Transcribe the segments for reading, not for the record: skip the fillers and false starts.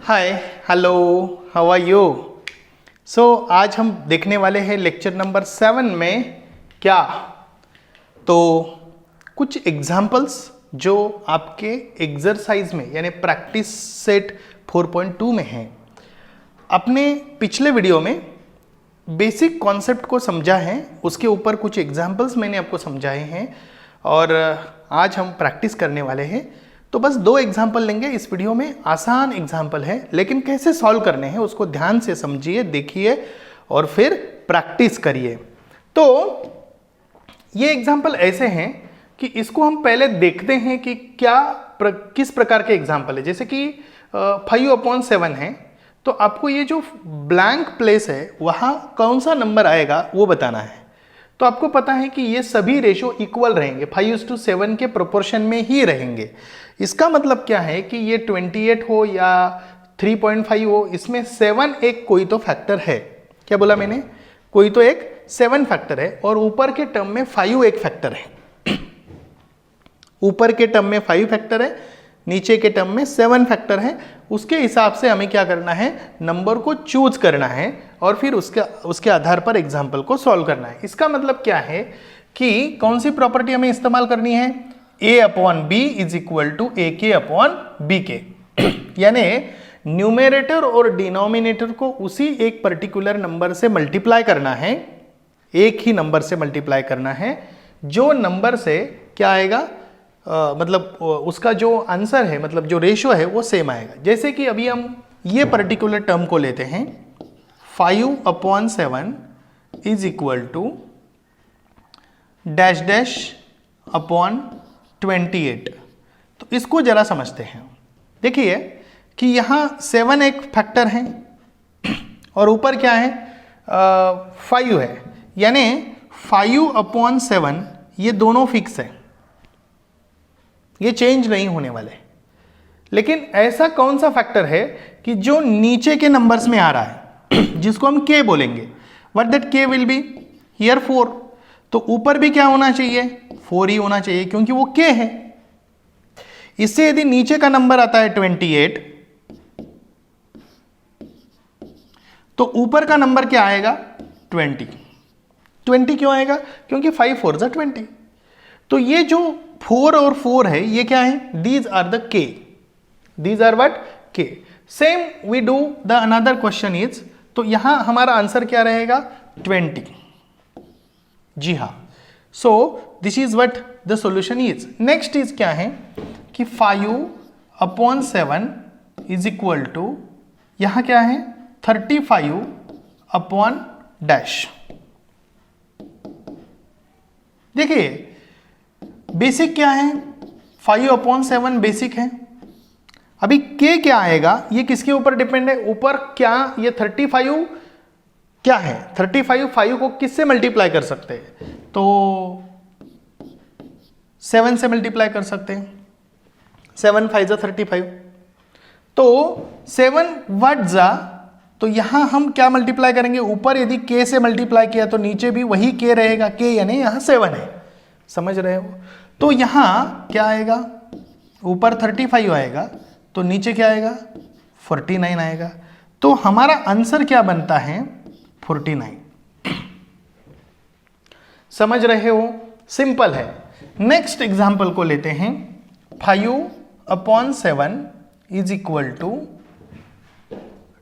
Hi, hello, how are you? So आज हम देखने वाले हैं लेक्चर नंबर 7 में क्या तो कुछ एग्जाम्पल्स जो आपके एक्सरसाइज में यानी प्रैक्टिस सेट 4.2 में हैं। अपने पिछले वीडियो में बेसिक कॉन्सेप्ट को समझा है, उसके ऊपर कुछ एग्जाम्पल्स मैंने आपको समझाए हैं और आज हम प्रैक्टिस करने वाले हैं। तो बस 2 एग्जाम्पल लेंगे इस वीडियो में। आसान एग्जाम्पल है लेकिन कैसे सॉल्व करने हैं उसको ध्यान से समझिए, देखिए और फिर प्रैक्टिस करिए। तो ये एग्जाम्पल ऐसे हैं कि इसको हम पहले देखते हैं कि किस प्रकार के एग्जाम्पल है। जैसे कि 5/7 है, तो आपको ये जो ब्लैंक प्लेस है वहाँ कौन सा नंबर आएगा वो बताना है। तो आपको पता है कि ये सभी रेशो इक्वल रहेंगे, 5:7 के प्रोपोर्शन में ही रहेंगे। इसका मतलब क्या है कि ये 28 हो या 3.5 हो, इसमें 7 एक कोई तो फैक्टर है। क्या बोला मैंने? कोई तो एक 7 फैक्टर है और ऊपर के टर्म में 5 एक फैक्टर है। ऊपर के टर्म में 5 फैक्टर है, नीचे के टर्म में 7 फैक्टर है। उसके हिसाब से हमें क्या करना है, नंबर को चूज करना है और फिर उसके आधार पर एग्जाम्पल को सॉल्व करना है। इसका मतलब क्या है कि कौन सी प्रॉपर्टी हमें इस्तेमाल करनी है, a/b is equal to ak/bk। यानी न्यूमेरेटर और डिनोमिनेटर को उसी एक पर्टिकुलर नंबर से मल्टीप्लाई करना है, एक ही नंबर से मल्टीप्लाई करना है। जो नंबर से क्या आएगा, मतलब उसका जो आंसर है, मतलब जो रेशो है वो सेम आएगा। जैसे कि अभी हम ये पर्टिकुलर टर्म को लेते हैं, 5/7 is equal to dash dash upon 28। तो इसको जरा समझते हैं। देखिए कि यहाँ 7 एक फैक्टर है और ऊपर क्या है, 5 है। यानी 5/7 ये दोनों फिक्स है, ये चेंज नहीं होने वाले। लेकिन ऐसा कौन सा फैक्टर है कि जो नीचे के नंबर्स में आ रहा है जिसको हम k बोलेंगे। What that k will be here 4। तो ऊपर भी क्या होना चाहिए, 4 ही होना चाहिए क्योंकि वो k है। इससे यदि नीचे का नंबर आता है 28 तो ऊपर का नंबर क्या आएगा, 20 क्यों आएगा, क्योंकि 5 4 = 20। तो ये जो 4 और 4 है ये क्या है, these are the k, these are what, k। Same we do the another question is, तो यहां हमारा आंसर क्या रहेगा, 20। जी हाँ, so this is what the solution is. Next is क्या है कि 5/7 इज इक्वल टू, यहां क्या है 35/डैश। देखिए बेसिक क्या है, 5/7 बेसिक है। अभी k क्या आएगा, ये किसके ऊपर डिपेंड है, ऊपर क्या ये 35 क्या है, 35 5 को किससे मल्टीप्लाई कर सकते हैं, तो 7 से मल्टीप्लाई कर सकते हैं। 7 5 = 35। तो 7 व्हाट जा, तो यहां हम क्या मल्टीप्लाई करेंगे, ऊपर यदि k से मल्टीप्लाई किया तो नीचे भी वही k रहेगा, k यानी यहां 7 है, समझ रहे हो। तो यहां क्या आएगा, ऊपर 35 आएगा तो नीचे क्या आएगा, 49 आएगा। तो हमारा आंसर क्या बनता है, 49। समझ रहे हो, सिंपल है। नेक्स्ट एग्जांपल को लेते हैं, 5/7 is equal to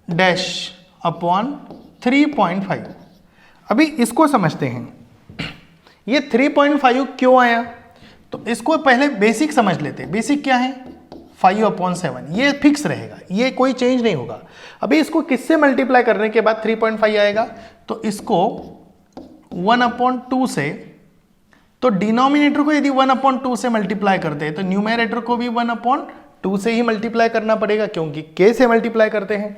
dash upon 3.5। अभी इसको समझते हैं, ये 3.5 क्यों आया, तो इसको पहले बेसिक समझ लेते हैं। बेसिक क्या है, 5/7 ये फिक्स रहेगा, ये कोई चेंज नहीं होगा। अभी इसको किससे मल्टीप्लाई करने के बाद 3.5 आएगा, तो इसको 1/2 से, तो डिनोमिनेटर को यदि 1/2 से मल्टीप्लाई करते हैं तो न्यूमेरेटर को भी 1/2 से ही मल्टीप्लाई करना पड़ेगा क्योंकि k से मल्टीप्लाई करते हैं।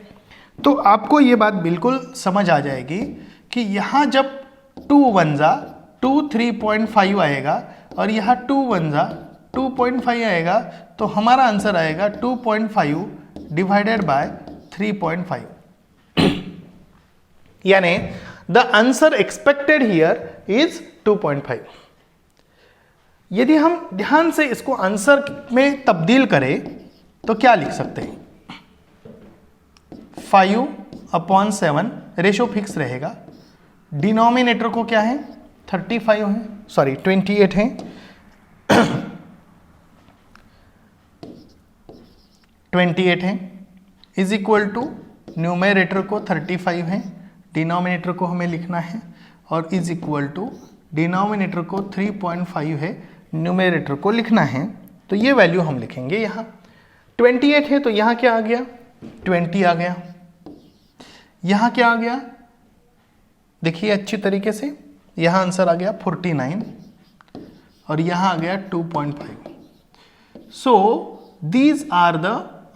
तो आपको ये बात बिल्कुल समझ आ जाएगी कि यहाँ जब 2 1 जा 2 3.5 आएगा और यहाँ 2 1 जा 2.5 आएगा, तो हमारा आंसर आएगा 2.5 डिवाइडेड बाय 3.5। यानी the answer expected here is 2.5। यदि हम ध्यान से इसको आंसर में तब्दील करें तो क्या लिख सकते हैं, 5/7, रेशो फिक्स रहेगा। डिनोमिनेटर को क्या है 35 है, सॉरी 28 है 28 है, इज इक्वल टू न्यूमरेटर को 35 है, डिनोमिनेटर को हमें लिखना है, और इज इक्वल टू डिनोमिनेटर को 3.5 है, न्यूमरेटर को लिखना है। तो ये वैल्यू हम लिखेंगे यहाँ। 28 है तो यहाँ क्या आ गया 20 आ गया, यहाँ क्या आ गया देखिए अच्छी तरीके से, यहाँ आंसर आ गया 49 और यहाँ आ गया 2.5। So these are the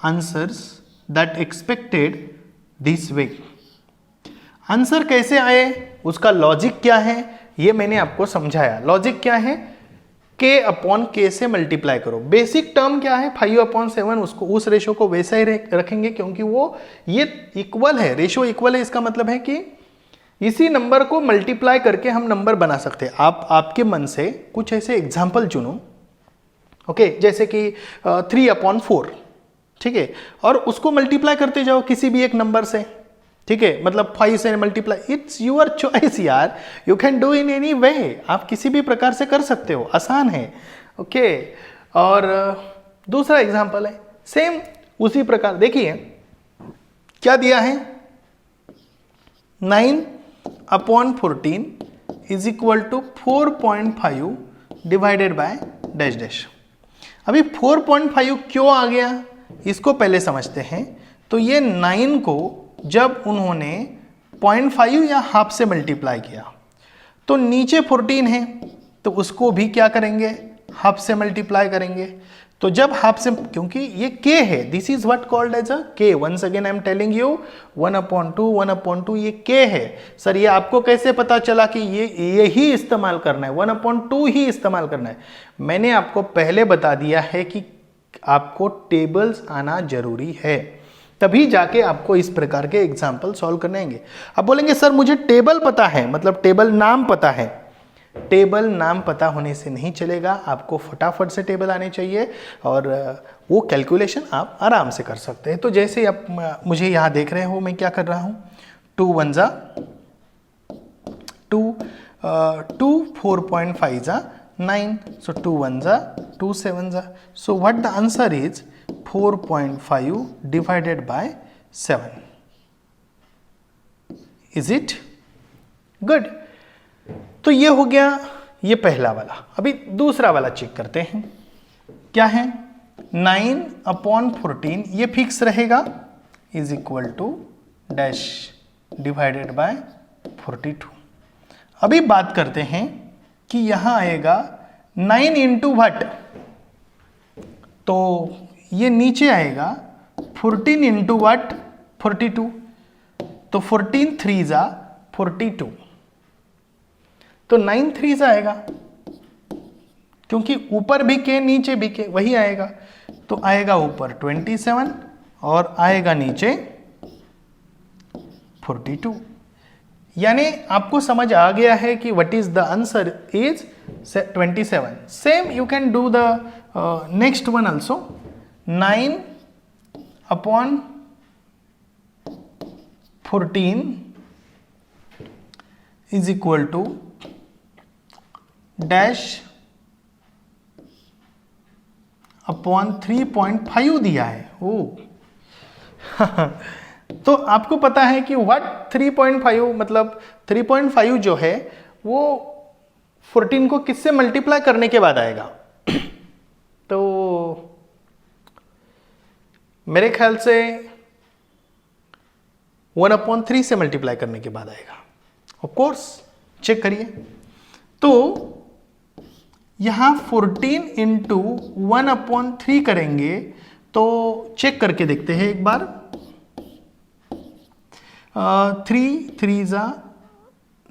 answers that expected this way. Answer कैसे आए, उसका लॉजिक क्या है, ये मैंने आपको समझाया। लॉजिक क्या है, k अपॉन k से मल्टीप्लाई करो। बेसिक टर्म क्या है 5/7, उसको उस रेशो को वैसा ही रखेंगे क्योंकि वो ये इक्वल है, रेशो इक्वल है। इसका मतलब है कि इसी नंबर को मल्टीप्लाई करके हम नंबर बना सकते हैं। आप आपके मन से कुछ ऐसे एग्जाम्पल चुनो, ओके, जैसे कि 3/4, ठीक है, और उसको मल्टीप्लाई करते जाओ किसी भी एक नंबर से, ठीक है, मतलब 5 से मल्टीप्लाई, इट्स योर चॉइस यार, you can do in any way, आप किसी भी प्रकार से कर सकते हो, आसान है, ओके। और दूसरा एग्जांपल है सेम उसी प्रकार, देखिए क्या दिया है 9/14 is equal to 4.5 divided by dash dash. अभी 4.5 क्यों आ गया इसको पहले समझते हैं। तो ये 9 को जब उन्होंने 0.5 या हाफ से मल्टीप्लाई किया तो नीचे 14 है तो उसको भी क्या करेंगे हाफ से मल्टीप्लाई करेंगे। तो जब हाफ से, क्योंकि ये k है, this is what called as a k, once again I am telling you 1/2 ये k है। सर ये आपको कैसे पता चला कि ये ही इस्तेमाल करना है, 1/2 ही इस्तेमाल करना है। मैंने आपको पहले बता दिया है कि आपको टेबल्स आना जरूरी है, तभी जाके आपको इस प्रकार के एग्जाम्पल सॉल्व करने आएंगे। अब बोलेंगे सर मुझे टेबल पता है, मतलब टेबल नाम पता है। टेबल नाम पता होने से नहीं चलेगा, आपको फटाफट से टेबल आने चाहिए और वो कैलकुलेशन आप आराम से कर सकते हैं। तो जैसे आप मुझे यहाँ देख रहे हो मैं क्या कर रहा हूँ, 2 1 2 4.5 9, so 2 1 2 7 so what the answer is 4.5 divided by 7. Is it good? तो ये हो गया ये पहला वाला। अभी दूसरा वाला चेक करते हैं, क्या है 9/14 ये फिक्स रहेगा is equal to dash divided by 42। अभी बात करते हैं कि यहां आएगा 9 इंटू व्हाट, तो ये नीचे आएगा 14 इंटू व्हाट 42, तो 14 3 42, तो 9 3 आएगा, क्योंकि ऊपर भी के नीचे भी के वही आएगा। तो आएगा ऊपर 27 और आएगा नीचे 42। यानी आपको समझ आ गया है कि what is the answer is 27। Same you can do the next one also, 9/14 is equal to dash upon 3.5 दिया है। ओ तो आपको पता है कि व्हाट 3.5 मतलब 3.5 जो है वो 14 को किससे मल्टीप्लाई करने के बाद आएगा। तो मेरे ख्याल से 1/3 से मल्टीप्लाई करने के बाद आएगा। ऑफ कोर्स चेक करिए, तो यहां 14 इंटू 1/3 करेंगे तो चेक करके देखते हैं एक बार। 3 3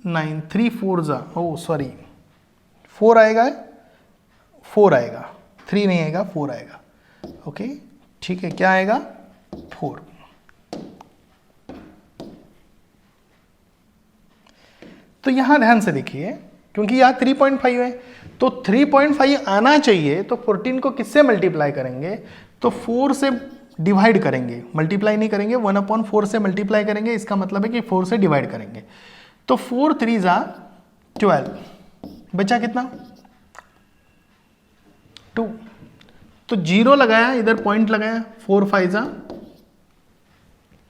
9 3 4 ओ सॉरी 4 आएगा, 4 आएगा, 3 नहीं आएगा 4 आएगा। ओके ठीक है, क्या आएगा 4। तो यहां ध्यान से देखिए, क्योंकि यहां 3.5 है तो 3.5 आना चाहिए, तो 14 को किससे मल्टीप्लाई करेंगे, तो 4 से डिवाइड करेंगे, मल्टीप्लाई नहीं करेंगे, 1/4 से मल्टीप्लाई करेंगे, इसका मतलब है कि 4 से डिवाइड करेंगे। तो 4 3 जा 12, बचा कितना 2, तो 0 लगाया, इधर पॉइंट लगाया, 4 5 जा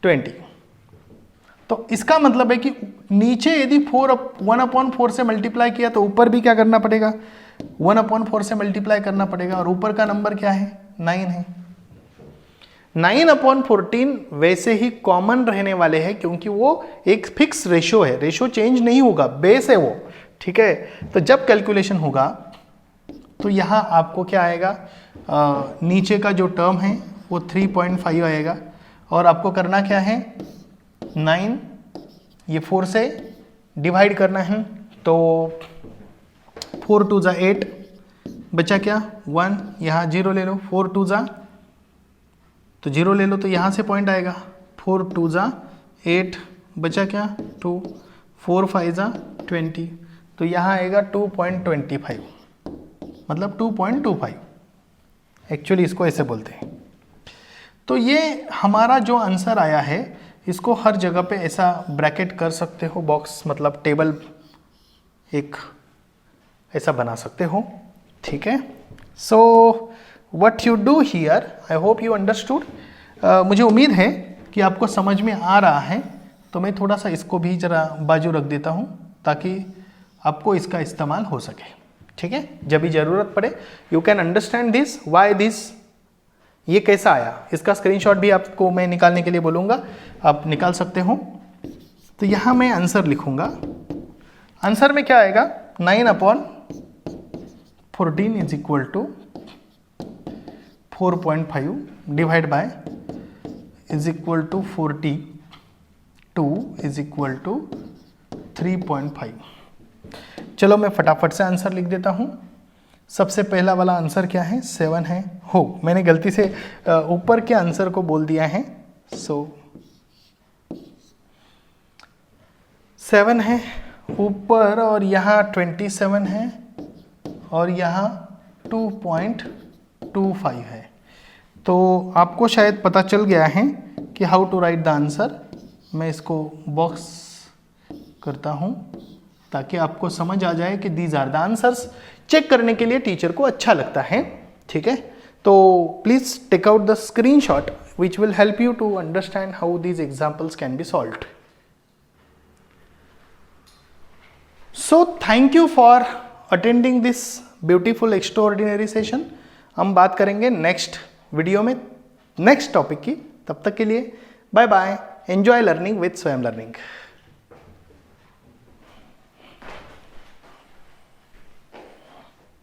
20। तो इसका मतलब है कि नीचे यदि 1/4 से मल्टीप्लाई किया तो ऊपर भी क्या करना पड़ेगा, 1/4 से मल्टीप्लाई करना पड़ेगा, और ऊपर का नंबर क्या है 9 है। 9/14 वैसे ही कॉमन रहने वाले हैं क्योंकि वो एक फिक्स रेशो है, रेशो चेंज नहीं होगा, बेस है वो, ठीक है। तो जब कैलकुलेशन होगा तो यहाँ आपको क्या आएगा, नीचे का जो टर्म है वो 3.5 आएगा, और आपको करना क्या है 9 ये 4 से डिवाइड करना है, तो 4 2 जा 8, बचा क्या 1, यहाँ 0 ले लो, 4 2 जा तो 0 ले लो, तो यहाँ से पॉइंट आएगा, 4 2 जा 8, बचा क्या 2, 4 5 जा 20, तो यहाँ आएगा 2.25, मतलब 2.25, एक्चुअली इसको ऐसे बोलते हैं। तो ये हमारा जो आंसर आया है, इसको हर जगह पे ऐसा ब्रैकेट कर सकते हो, बॉक्स मतलब टेबल एक ऐसा बना सकते हो, ठीक है। So what you do here, I hope you understood. मुझे उम्मीद है कि आपको समझ में आ रहा है, तो मैं थोड़ा सा इसको भी ज़रा बाजू रख देता हूँ ताकि आपको इसका इस्तेमाल हो सके, ठीक है। जब भी ज़रूरत पड़े you can understand this, why this, ये कैसा आया, इसका स्क्रीनशॉट भी आपको मैं निकालने के लिए बोलूँगा, आप निकाल सकते हो। तो यहाँ मैं आंसर लिखूँगा, आंसर में क्या आएगा 9/14 is equal to 4.5 divide by is equal to 42 is equal to 3.5। चलो मैं फटाफट से आंसर लिख देता हूँ। सबसे पहला वाला आंसर क्या है 7 है, हो मैंने गलती से ऊपर के आंसर को बोल दिया है, सो 7 है ऊपर, और यहाँ 27 है, और यहाँ 2.25 है। तो आपको शायद पता चल गया है कि how to write the answer. मैं इसको बॉक्स करता हूँ ताकि आपको समझ आ जाए कि these are the answers. Check करने के लिए टीचर को अच्छा लगता है, ठीक है। तो please take out the screenshot which will help you to understand how these examples can be solved. So thank you for attending this beautiful extraordinary session. हम बात करेंगे नेक्स्ट वीडियो में नेक्स्ट टॉपिक की। तब तक के लिए bye bye, enjoy learning with Swayam learning.